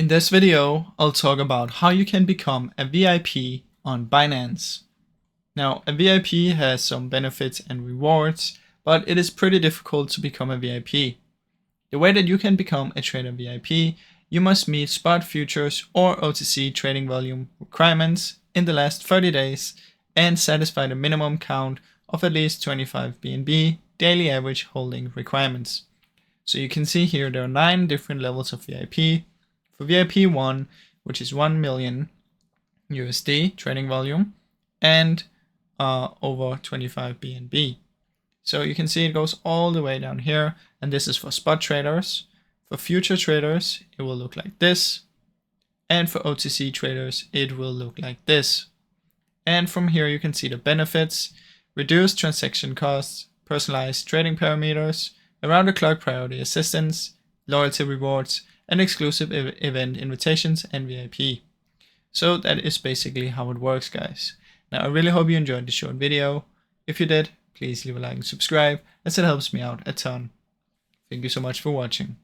In this video, I'll talk about how you can become a VIP on Binance. Now, a VIP has some benefits and rewards, but it is pretty difficult to become a VIP. The way that you can become a trader VIP, you must meet spot futures or OTC trading volume requirements in the last 30 days and satisfy the minimum count of at least 25 BNB daily average holding requirements. So you can see here there are 9 different levels of VIP. For VIP 1, which is 1 million USD trading volume and over 25 BNB. So you can see it goes all the way down here, and this is for spot traders. For future traders, it will look like this. And for OTC traders, it will look like this. And from here you can see the benefits: reduced transaction costs, personalized trading parameters, around-the-clock priority assistance, loyalty rewards, and exclusive event invitations and VIP. So that is basically how it works, guys. Now I really hope you enjoyed this short video. If you did, please leave a like and subscribe, as it helps me out a ton. Thank you so much for watching.